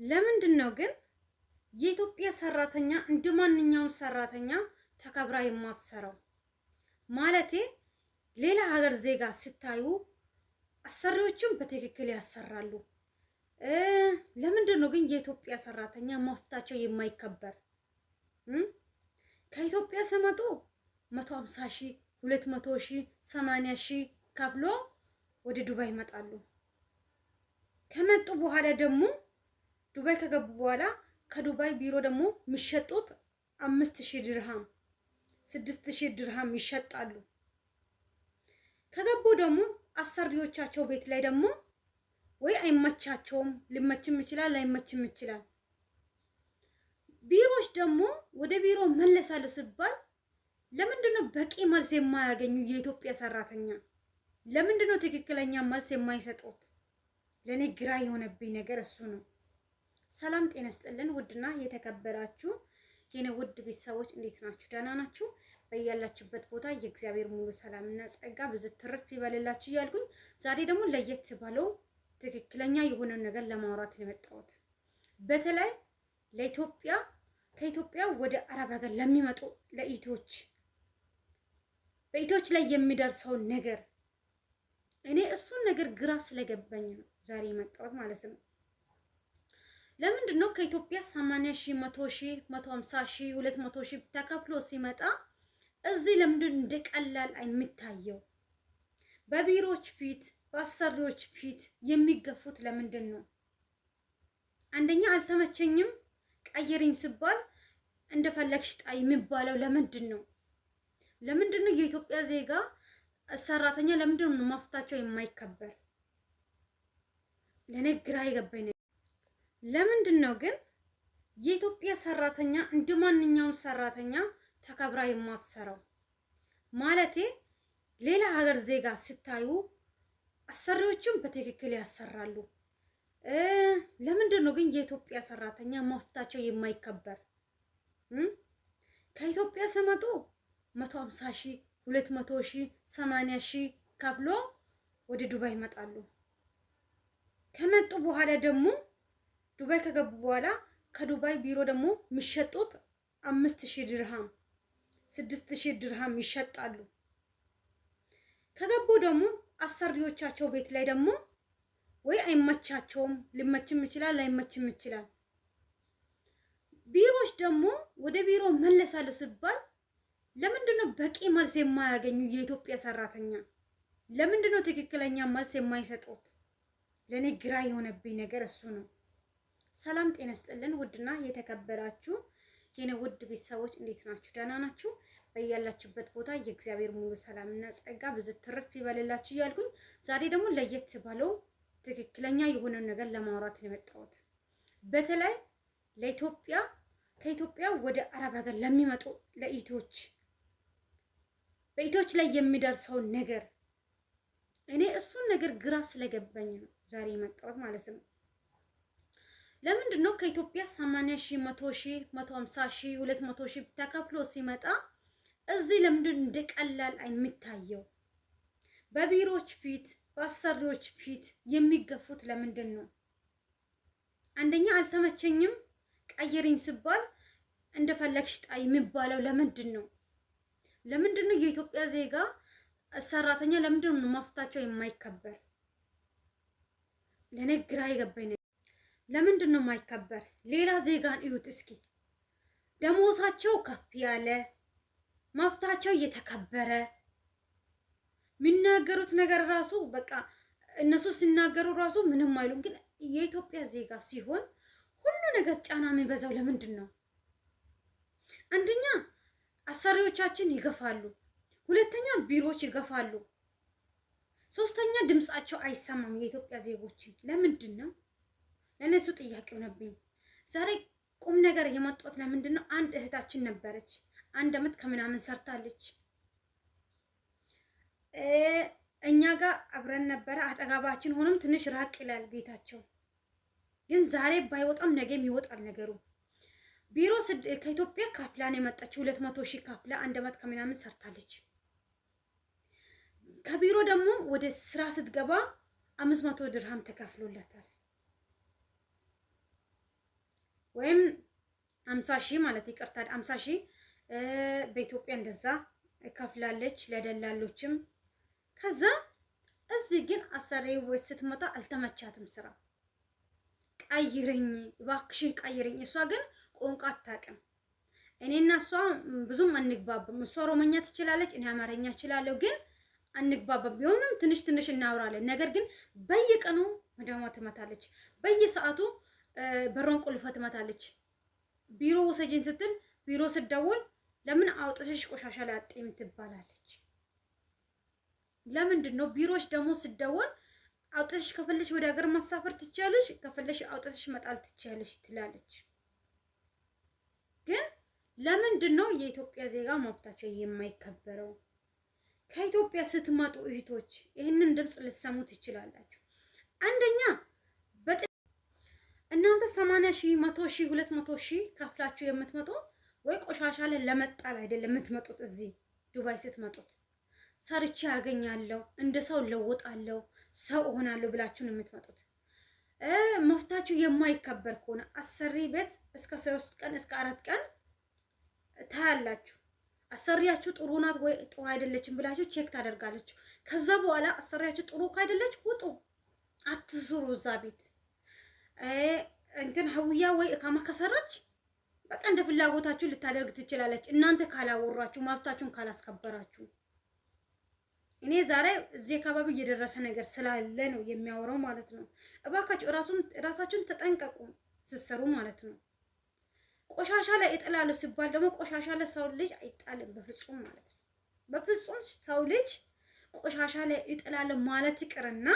ለምንድን ነው ግን የኢትዮጵያ ሰራተኛ እንደማንኛውም ሰራተኛ ተከብራ የማትሰራው? ማለቴ ሌላ ሀገር ዜጋ ስታዩ አሰሪዎቹም በትክክል ያሰራሉ። ለምንድን ነው ግን የኢትዮጵያ ሰራተኛ መፍታቸው የማይከበር? ከኢትዮጵያ ሲመጡ 150 ሺህ 200 ሺህ 80 ሺህ ከፍሎ ወደ ዱባይ ይመጣሉ። ከመጡ በኋላ ደግሞ ዱባይ ከገቡ በኋላ ከዱባይ ቢሮ ደግሞ የሚሸጡት 5000 ድርሃም 6000 ድርሃም ይሸጣሉ። ከገቡ ደግሞ አሰሪዎቻቸው ቤት ላይ ደግሞ ወይ አይመቻቸውም፣ ሊመችም ይችላል ላይመችም ይችላል። ቢሮዎች ደግሞ ወደ ቢሮ መለሳለሁ ሲባል ለምንድነው በቂ መልስ የማያገኙ የኢትዮጵያ ሰራተኛ? ለምንድነው ትክክለኛ መልስ የማይሰጡት? ለኔ ግራ የሆነብኝ ነገር እሱ ነው። ሰላም ጤና ይስጥልን ውድና የተከበራችሁ የኔ ውድ ቤተሰቦች እንዴት ናችሁ? ደህና ናችሁ? በያላችሁበት ቦታ የእግዚአብሔር ሙሉ ሰላምና ጸጋ ብዝት ትርፍ ይበልላችሁ እያልኩኝ ዛሬ ደግሞ ለየት ባለው ትክክለኛ የሆነ ነገር ለማውራት ነው የመጣሁት። በተለይ ለኢትዮጵያ ከኢትዮጵያ ወደ አረብ ሀገር ለሚመጡ ለኢትዮች በኢትዮች ላይ የሚደርሰው ነገር እኔ እሱን ነገር ግራ ስለገባኝ ነው ዛሬ የመጣሁት ማለት ነው። ለምንድን ነው ከኢትዮጵያ 80 ሺህ 100 ሺህ 150 ሺህ 200 ሺህ ተከፍሎ ሲመጣ እዚህ ለምንድን እንደቀላል የሚታየው? በቢሮዎች ፊት በአሰሪዎች ፊት የሚገፉት ለምንድን ነው? አንደኛ አልተመቸኝም ቀይሪኝ ሲባል እንደፈለግሽ ጣይ የሚባለው ለምንድን ነው? ለምንድን ነው የኢትዮጵያ ዜጋ ሰራተኛ ለምንድን ነው መፍታቸው የማይከበር? ለኔ ግራ የገባኝ ለምንድን ነው ግን የኢትዮጵያ ሰራተኛ እንደማንኛውም ሰራተኛ ተከብራ የማትሰራው? ማለቴ ሌላ ሀገር ዜጋ ስታዩ አሰሪዎቹም በትክክል ያሰራሉ። ለምንድን ነው ግን የኢትዮጵያ ሰራተኛ መፍታቸው የማይከበር? ከኢትዮጵያ ሲመጡ 150 ሺህ 200 ሺህ 80 ሺህ ከፍሎ ወደ ዱባይ ይመጣሉ። ከመጡ በኋላ ደግሞ ዱባይ ከገቡ በኋላ ከዱባይ ቢሮ ደግሞ የሚሸጡት 5000 ድርሃም 6000 ድርሃም ይሸጣሉ። ከገቡ ደግሞ አሰሪዎቻቸው ቤት ላይ ደግሞ ወይ አይመቻቸውም፣ ሊመችም ይችላል ላይመችም ይችላል። ቢሮዎች ደግሞ ወደ ቢሮ መለሳለሁ ሲባል ለምንድነው በቂ መልስ የማያገኙ የኢትዮጵያ ሰራተኛ? ለምንድነው ትክክለኛ መልስ የማይሰጡት? ለኔ ግራ የሆነብኝ ነገር እሱ ነው። ሰላም ጤና ይስጥልን ውድና የተከበራችሁ የኔ ውድ ቤተሰቦች እንዴት ናችሁ? ደህና ናችሁ? በያላችሁበት ቦታ የእግዚአብሔር ሙሉ ሰላምና ጸጋ ብዝት ትርፍ ይበልላችሁ እያልኩኝ ዛሬ ደግሞ ለየት ባለው ትክክለኛ የሆነ ነገር ለማውራት ነው የመጣሁት። በተለይ ለኢትዮጵያ ከኢትዮጵያ ወደ አረብ ሀገር ለሚመጡ ለኢትዮች በኢትዮች ላይ የሚደርሰው ነገር እኔ እሱን ነገር ግራ ስለገባኝ ነው ዛሬ የመጣሁት ማለት ነው። ለምንድን ነው ከኢትዮጵያ 80 ሺህ 100 ሺህ 150 ሺህ 200 ሺህ ተከፍሎ ሲመጣ እዚህ ለምንድን እንደቀላል የሚታየው? በቢሮዎች ፊት በአሰሪዎች ፊት የሚገፉት ለምንድን ነው? አንደኛ አልተመቸኝም ቀይሪኝ ሲባል እንደፈለግሽ ጣይ የሚባለው ለምንድን ነው? ለምንድን ነው የኢትዮጵያ ዜጋ ሰራተኛ ለምንድን ነው መፍታቸው የማይከበር? ለኔ ግራ የገባኝ ለምንድን ነው የማይከበር? ሌላ ዜጋን እዩት እስኪ፣ ደሞዛቸው ከፍ ያለ መብታቸው እየተከበረ የሚናገሩት ነገር ራሱ በቃ እነሱ ሲናገሩ ራሱ ምንም አይሉም። ግን የኢትዮጵያ ዜጋ ሲሆን ሁሉ ነገር ጫና የሚበዛው ለምንድን ነው? አንደኛ አሰሪዎቻችን ይገፋሉ፣ ሁለተኛ ቢሮዎች ይገፋሉ፣ ሶስተኛ ድምጻቸው አይሰማም የኢትዮጵያ ዜጎችን። ለምንድን ነው? ለነሱ ጥያቄ ሆነብኝ። ዛሬ ቁም ነገር የመጣሁት ለምንድን ነው? አንድ እህታችን ነበረች 1 አመት ከምናምን ሰርታለች። እኛ ጋር አብረን ነበረ፣ አጠጋባችን ሆኖም ትንሽ ራቅ ይላል ቤታቸው። ግን ዛሬ ባይወጣም ነገም ይወጣል ነገሩ። ቢሮ ከኢትዮጵያ ካፕላን የመጣችው 200 ሺህ ካፕላ 1 አመት ከምናምን ሰርታለች። ከቢሮ ደግሞ ወደ ስራ ስትገባ 500 ድርሃም ተከፍሎላታል። ወይም 50,000 ማለት ይቅርታ 50,000 በኢትዮጵያ እንደዛ ከፍላለች ለደላሎችም። ከዛ እዚህ ግን አሰሪው ወይ ስትመጣ አልተመቻትም ስራ ቀይረኝ እባክሽን ቀይረኝ። እሷ ግን ቋንቋ አታውቅም። እኔና እሷ ብዙም አንግባባም። እሷ ኦሮሞኛ ትችላለች፣ እኔ አማርኛ እችላለሁ። ግን አንግባባም። ቢሆንም ትንሽ ትንሽ እናወራለን። ነገር ግን በየቀኑ መዳሟ ትመታለች፣ በየሰዓቱ በሯን ቁልፋ ትመታለች። ቢሮ ውሰጂኝ ስትል ቢሮ ስትደውል ለምን አውጥተሽ ቆሻሻ ላይ አጥቂም ትባላለች። ለምንድን ነው ቢሮዎች ደግሞ ስትደውል አውጥተሽ ከፈለሽ ወደ ሀገር ማሳፈር ትችያለሽ፣ ከፈለሽ አውጥተሽ መጣል ትችያለሽ ትላለች። ግን ለምንድን ነው የኢትዮጵያ ዜጋ መብታቸው የማይከበረው? ከኢትዮጵያ ስትመጡ እህቶች ይህንን ድምፅ ልትሰሙ ትችላላችሁ። አንደኛ እናንተ 80,000 100,000 200,000 ከፍላችሁ የምትመጡ ወይ ቆሻሻ ላይ ለመጣል አይደለም የምትመጡት። እዚህ ዱባይ ስትመጡት ሰርቼ ያገኛለሁ እንደ ሰው ለውጣለሁ ሰው እሆናለሁ ብላችሁ ነው የምትመጡት። መፍታችሁ የማይከበር ከሆነ አሰሪ ቤት እስከ 3 ቀን እስከ 4 ቀን ታያላችሁ። አሰሪያችሁ ጥሩ ናት ወይ ጥሩ አይደለችም ብላችሁ ቼክ ታደርጋላችሁ። ከዛ በኋላ አሰሪያችሁ ጥሩ ካይደለች ውጡ፣ አትስሩ እዛ ቤት። እንትን ሀውያ ወይ እካማ ከሰራች በቃ እንደ ፍላጎታችሁ ልታደርግ ትችላለች፣ እናንተ ካላወራችሁ መብታችሁን ካላስከበራችሁ። እኔ ዛሬ እዚህ አካባቢ እየደረሰ ነገር ስላለ ነው የሚያወራው ማለት ነው። እባካችሁ ራሳችሁን ተጠንቀቁ ስትሰሩ ማለት ነው። ቆሻሻ ላይ ይጥላሉ ሲባል ደግሞ ቆሻሻ ላይ ሰው ልጅ አይጣልም በፍጹም ማለት ነው። በፍጹም ሰው ልጅ ቆሻሻ ላይ ይጥላል ማለት ይቅርና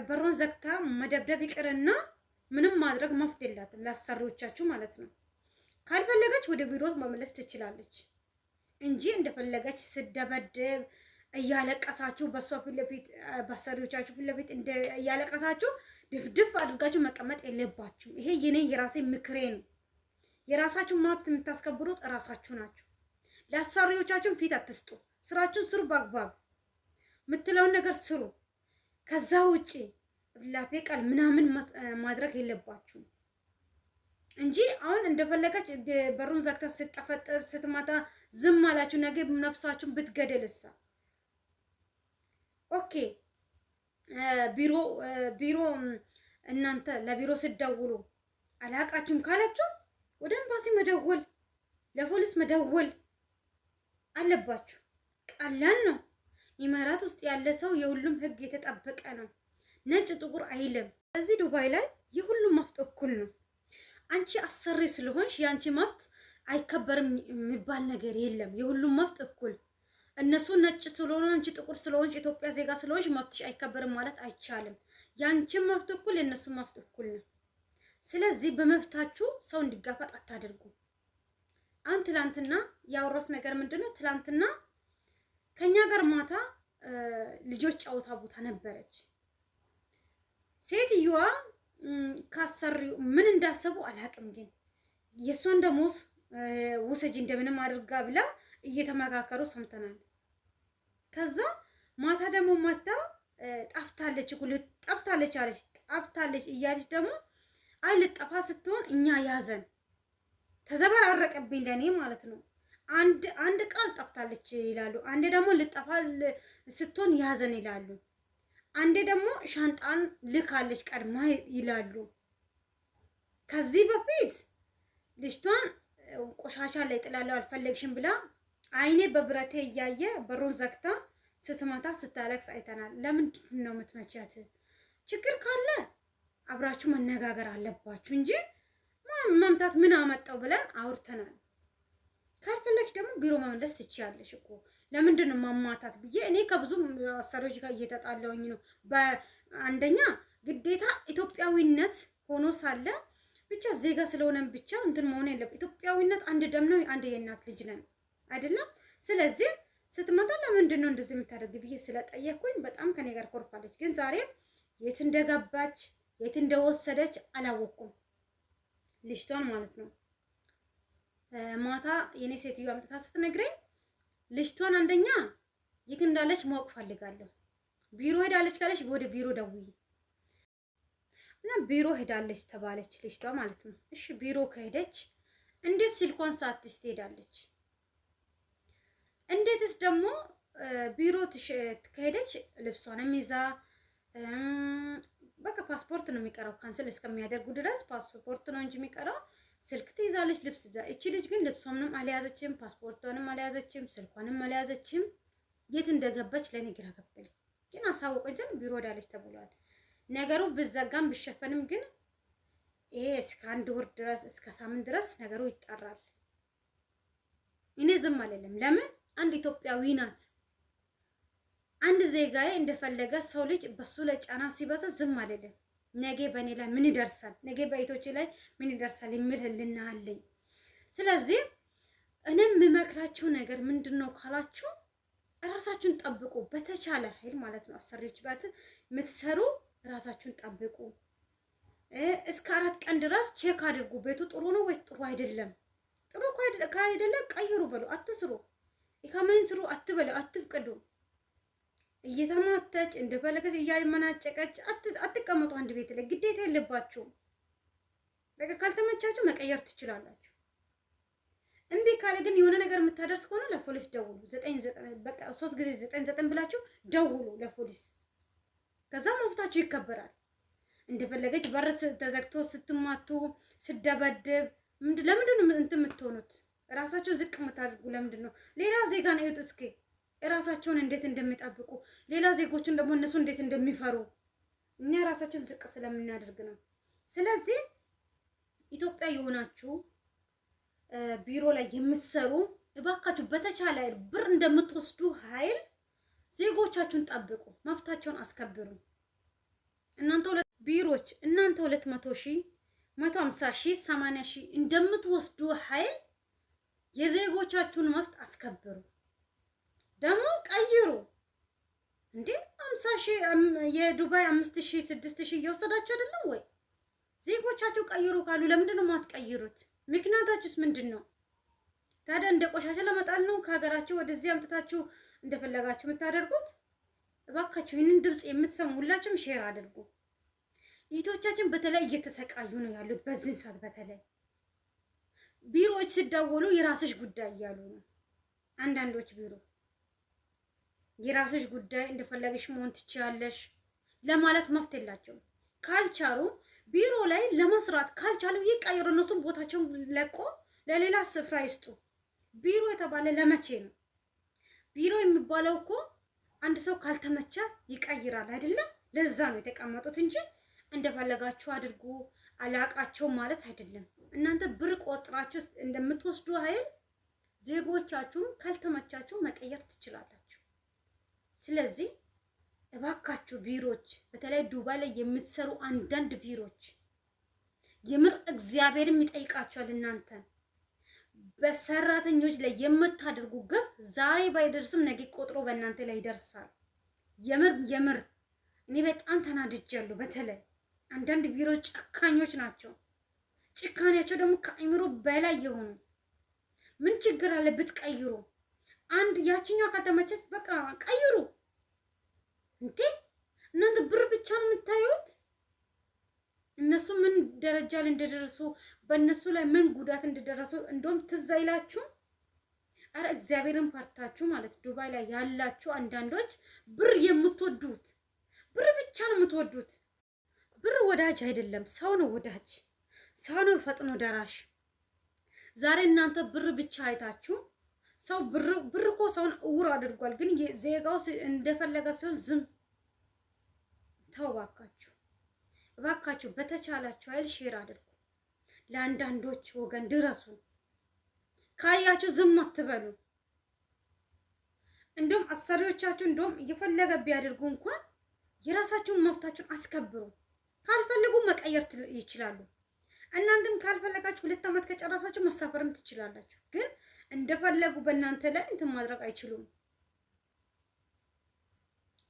በሩን ዘግታ መደብደብ ይቅርና ምንም ማድረግ መፍት የላትም ለአሰሪዎቻችሁ ማለት ነው። ካልፈለገች ወደ ቢሮ መመለስ ትችላለች እንጂ እንደፈለገች ስደበደብ እያለቀሳችሁ በሷ ፊት ለፊት በአሰሪዎቻችሁ ፊት ለፊት እያለቀሳችሁ ድፍድፍ አድርጋችሁ መቀመጥ የለባችሁ። ይሄ የራሴ ምክሬ ነው። የራሳችሁን መብት የምታስከብሩት እራሳችሁ ናችሁ። ለአሰሪዎቻችሁን ፊት አትስጡ። ስራችሁን ስሩ፣ በአግባብ የምትለውን ነገር ስሩ። ከዛ ውጪ ላፌ ቃል ምናምን ማድረግ የለባችሁ እንጂ አሁን እንደፈለገች በሩን ዘግታ ስትጠፈጥር ስትማታ ዝም አላችሁ። ነገ ነፍሳችሁን ብትገደልሳ? ኦኬ ቢሮ እናንተ ለቢሮ ስትደውሉ አላቃችሁም ካላችሁ ወደ ኤምባሲ መደወል ለፖሊስ መደወል አለባችሁ። ቀላል ነው። ኢማራት ውስጥ ያለ ሰው የሁሉም ህግ የተጠበቀ ነው። ነጭ ጥቁር አይልም። እዚህ ዱባይ ላይ የሁሉም መብት እኩል ነው። አንቺ አሰሪ ስለሆንሽ ያንቺ መብት አይከበርም የሚባል ነገር የለም። የሁሉም መብት እኩል። እነሱ ነጭ ስለሆኑ አንቺ ጥቁር ስለሆንሽ ኢትዮጵያ ዜጋ ስለሆንሽ መብትሽ አይከበርም ማለት አይቻልም። ያንቺ መብት እኩል፣ የነሱ መብት እኩል ነው። ስለዚህ በመብታችሁ ሰው እንዲጋፈጥ አታደርጉ። አሁን ትላንትና ያወራሁት ነገር ምንድነው? ትላንትና ከኛ ጋር ማታ ልጆች ጫወታ ቦታ ነበረች። ሴትዮዋ ካሰሪው ምን እንዳሰቡ አላውቅም፣ ግን የእሷን ደሞዝ ውሰጂ እንደምንም አድርጋ ብላ እየተመካከሩ ሰምተናል። ከዛ ማታ ደግሞ ማታ ጠፍታለች እኮ ጠፍታለች አለች። ጠፍታለች እያለች ደግሞ አይ ልጠፋ ስትሆን እኛ ያዘን ተዘበራረቀብኝ ለኔ ማለት ነው። አንድ ቃል ጠፍታለች ይላሉ፣ አንዴ ደግሞ ልጠፋ ስትሆን ያዘን ይላሉ፣ አንዴ ደግሞ ሻንጣን ልካለች ቀድማ ይላሉ። ከዚህ በፊት ልጅቷን ቆሻሻ ላይ ጥላለሁ አልፈለግሽም ብላ አይኔ በብረቴ እያየ በሩን ዘግታ ስትመታ ስታለቅስ አይተናል። ለምንድን ነው የምትመቻት? ችግር ካለ አብራችሁ መነጋገር አለባችሁ እንጂ መምታት ምን አመጣው ብለን አውርተናል። ካልፈለግሽ ደግሞ ቢሮ መመለስ ትችያለሽ እኮ። ለምንድን ነው ማማታት ብዬ እኔ ከብዙ አሰሪዎች ጋር እየተጣላሁኝ ነው። በአንደኛ ግዴታ ኢትዮጵያዊነት ሆኖ ሳለ ብቻ ዜጋ ስለሆነን ብቻ እንትን መሆን የለብን። ኢትዮጵያዊነት አንድ ደም ነው፣ አንድ የእናት ልጅ ነን አይደለም? ስለዚህ ስትመጣ ለምንድን ነው እንደዚህ የምታደርግ ብዬ ስለጠየቅኩኝ በጣም ከኔ ጋር ኮርፋለች። ግን ዛሬ የት እንደገባች የት እንደወሰደች አላወቅኩም፣ ልጅቷን ማለት ነው። ማታ የኔ ሴትዮ አምጥታ ስትነግረኝ ልጅቷን አንደኛ የት እንዳለች ማወቅ ፈልጋለሁ። ቢሮ ሄዳለች ካለች ወደ ቢሮ ደውይ። እና ቢሮ ሄዳለች ተባለች ልጅቷ ማለት ነው። እሺ ቢሮ ከሄደች እንዴት ስልኳን ሳትይዝ ትሄዳለች? እንዴትስ ደግሞ ቢሮ ከሄደች ልብሷንም ይዛ በቃ ፓስፖርት ነው የሚቀረው፣ ካንስል እስከሚያደርጉ ድረስ ፓስፖርት ነው እንጂ የሚቀረው ስልክ ትይዛለች፣ ልብስ ትይዛ። እቺ ልጅ ግን ልብሷንም አልያዘችም፣ ፓስፖርቷንም አልያዘችም፣ ስልኳንም አልያዘችም። የት እንደገባች ለኔ ግራ ገባኝ። ግን አሳወቀኝ ዘንድ ቢሮ ሄዳለች ተብሏል። ነገሩ ብዘጋም ብሸፈንም ግን ይሄ እስከ 1 ወር ድረስ እስከ ሳምንት ድረስ ነገሩ ይጣራል። እኔ ዝም አልልም። ለምን? አንድ ኢትዮጵያዊ ናት። አንድ ዜጋዬ እንደፈለገ ሰው ልጅ በሱ ላይ ጫና ሲበዛ ዝም አልልም። ነገ በእኔ ላይ ምን ይደርሳል፣ ነገ በኢቶቼ ላይ ምን ይደርሳል የሚል ህልና አለኝ። ስለዚህ እኔም የምመክራችሁ ነገር ምንድነው ካላችሁ ራሳችሁን ጠብቁ፣ በተቻለ ኃይል ማለት ነው። አሰሪዎች ባት የምትሰሩ ራሳችሁን ጠብቁ። እስከ 4 ቀን ድረስ ቼክ አድርጉ። ቤቱ ጥሩ ነው ወይስ ጥሩ አይደለም። ጥሩ ካይደለ ቀይሩ በሉ፣ አትስሩ። ኢካማይን ስሩ አትበሉ፣ አትፍቀዱ። እየተማተች እንደፈለገች እያመናጨቀች አትቀመጡ አንድ ቤት ላይ። ግዴታ የለባችሁም። በቃ ካልተመቻችሁ መቀየር ትችላላችሁ። እምቢ ካለ ግን የሆነ ነገር የምታደርስ ከሆነ ለፖሊስ ደውሉ። 99 በቃ 3 ጊዜ 99 ብላችሁ ደውሉ ለፖሊስ። ከዛ መብታችሁ ይከበራል። እንደፈለገች በር ተዘግቶ ስትማቱ ስደበደብ ለምንድን ነው እንትን የምትሆኑት? ራሳችሁ ዝቅ የምታደርጉ ለምንድን ነው? ሌላ ዜጋ ነው እዩት እስኪ ራሳቸውን እንዴት እንደሚጠብቁ፣ ሌላ ዜጎችን ደግሞ እነሱ እንዴት እንደሚፈሩ። እኛ ራሳችን ዝቅ ስለምናደርግ ነው። ስለዚህ ኢትዮጵያ የሆናችሁ ቢሮ ላይ የምትሰሩ እባካችሁ በተቻለ ብር እንደምትወስዱ ኃይል ዜጎቻችሁን ጠብቁ፣ መብታቸውን አስከብሩ። እናንተ ቢሮዎች 200,000 150,000 80,000 እንደምትወስዱ ኃይል የዜጎቻችሁን መብት አስከብሩ። ደግሞ ቀይሩ። እንዴ 50,000 የዱባይ 5,000 6,000 እየወሰዳችሁ አይደለም ወይ? ዜጎቻችሁ ቀይሩ ካሉ ለምንድን ነው የማትቀይሩት? ምክንያታችሁስ ምንድን ነው? ታዲያ እንደ ቆሻሻ ለመጣል ነው ከሀገራችሁ ወደዚህ አምጥታችሁ እንደፈለጋችሁ የምታደርጉት? እባካችሁ ይህንን ድምፅ የምትሰሙ ሁላችሁም ሼር አድርጉ። እህቶቻችን በተለይ እየተሰቃዩ ነው ያሉት በዚህ ሰዓት። በተለይ ቢሮዎች ሲደውሉ የራስሽ ጉዳይ እያሉ ነው። አንዳንዶች ቢሮ የራስሽ ጉዳይ እንደፈለገሽ መሆን ትችያለሽ ለማለት መብት የላቸውም። ካልቻሉ ቢሮ ላይ ለመስራት ካልቻሉ ይቀይሩ። እነሱም ቦታቸውን ለቆ ለሌላ ስፍራ ይስጡ። ቢሮ የተባለ ለመቼ ነው? ቢሮ የሚባለው እኮ አንድ ሰው ካልተመቻ ይቀይራል አይደለም? ለዛ ነው የተቀመጡት እንጂ እንደፈለጋችሁ አድርጉ አላቃቸው ማለት አይደለም። እናንተ ብር ቆጥራችሁ እንደምትወስዱ ኃይል ዜጎቻችሁን ካልተመቻችሁ መቀየር ትችላላችሁ። ስለዚህ እባካችሁ ቢሮዎች፣ በተለይ ዱባይ ላይ የምትሰሩ አንዳንድ ቢሮዎች የምር እግዚአብሔርም ይጠይቃችኋል። እናንተ በሰራተኞች ላይ የምታደርጉ ግፍ ዛሬ ባይደርስም ነገ ቆጥሮ በእናንተ ላይ ይደርሳል። የምር እኔ በጣም ተናድጃለሁ። በተለይ አንዳንድ ቢሮዎች ጨካኞች ናቸው። ጭካኔያቸው ደግሞ ከአእምሮ በላይ የሆኑ ምን ችግር አለ ብትቀይሩ? አንድ ያቺኛው ከተመቸስ በቃ ቀይሩ። እንዴ እናንተ ብር ብቻ ነው የምታዩት? እነሱ ምን ደረጃ ላይ እንደደረሱ በእነሱ ላይ ምን ጉዳት እንደደረሱ እንደውም ትዝ አይላችሁ? አረ እግዚአብሔርን ፈርታችሁ ማለት ዱባይ ላይ ያላችሁ አንዳንዶች ብር የምትወዱት ብር ብቻ ነው የምትወዱት። ብር ወዳጅ አይደለም፣ ሰው ነው ወዳጅ፣ ሰው ነው ፈጥኖ ደራሽ። ዛሬ እናንተ ብር ብቻ አይታችሁ ሰው ብር እኮ ሰውን እውር አድርጓል። ግን ዜጋው እንደፈለገ ሲሆን ዝም ተው። እባካችሁ በተቻላችሁ ኃይል ሼር አድርጉ። ለአንዳንዶች ወገን ድረሱ። ካያችሁ ዝም አትበሉ። እንደውም አሰሪዎቻችሁ እንደውም እየፈለገ ቢያደርጉ እንኳን የራሳችሁን መብታችሁን አስከብሩ። ካልፈልጉ መቀየር ይችላሉ። እናንተም ካልፈለጋችሁ 2 ዓመት ከጨረሳችሁ መሳፈርም ትችላላችሁ። ግን እንደፈለጉ በእናንተ ላይ እንትን ማድረግ አይችሉም።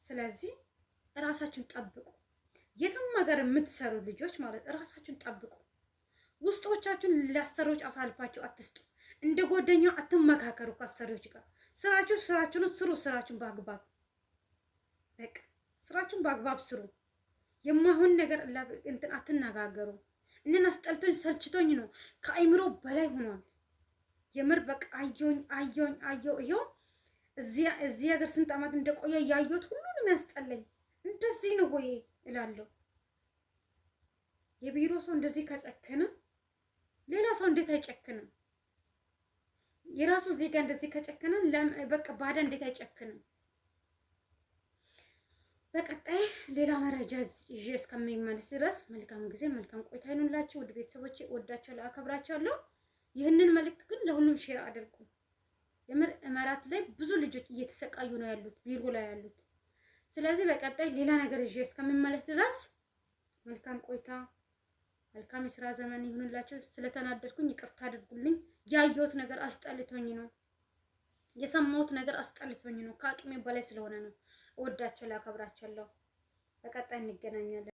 ስለዚህ ራሳችሁን ጠብቁ። የትም ሀገር የምትሰሩ ልጆች ማለት ራሳችሁን ጠብቁ። ውስጦቻችሁን ለአሰሪዎች አሳልፋችሁ አትስጡ። እንደ ጓደኛ አትመካከሩ ከአሰሪዎች ጋር። ስራችሁን ስሩ። ስራችሁን በአግባብ በቃ ስራችሁን በአግባብ ስሩ። የማይሆን ነገር እንትን አትነጋገሩ። እኔን አስጠልቶኝ ሰልችቶኝ ነው፣ ከአይምሮ በላይ ሆኗል። የምር በቃ አየሁ። ይኸው እዚህ ሀገር ስንት ዓመት እንደቆየ ያየሁት ሁሉንም ያስጠላኝ። እንደዚህ ነው ወይ እላለሁ። የቢሮ ሰው እንደዚህ ከጨከነ ሌላ ሰው እንዴት አይጨክንም? የራሱ ዜጋ እንደዚህ ከጨከነ በቃ ባዳ እንዴት አይጨክንም? በቀጣይ ሌላ መረጃ ይዤ እስከምመለስ ድረስ መልካም ጊዜ መልካም ቆይታ ይሁንላችሁ። ውድ ቤተሰቦቼ እወዳችኋለሁ፣ አከብራችኋለሁ። ይህንን መልእክት ግን ለሁሉም ሼር አድርጉ። የምር እመራት ላይ ብዙ ልጆች እየተሰቃዩ ነው ያሉት፣ ቢሮ ላይ ያሉት። ስለዚህ በቀጣይ ሌላ ነገር ይዤ እስከምመለስ ድረስ መልካም ቆይታ መልካም የስራ ዘመን ይሁንላችሁ። ስለተናደድኩኝ ይቅርታ አድርጉልኝ። ያየሁት ነገር አስጠልቶኝ ነው፣ የሰማሁት ነገር አስጠልቶኝ ነው፣ ከአቅሜ በላይ ስለሆነ ነው። እወዳችኋለሁ፣ አከብራችኋለሁ። በቀጣይ እንገናኛለን።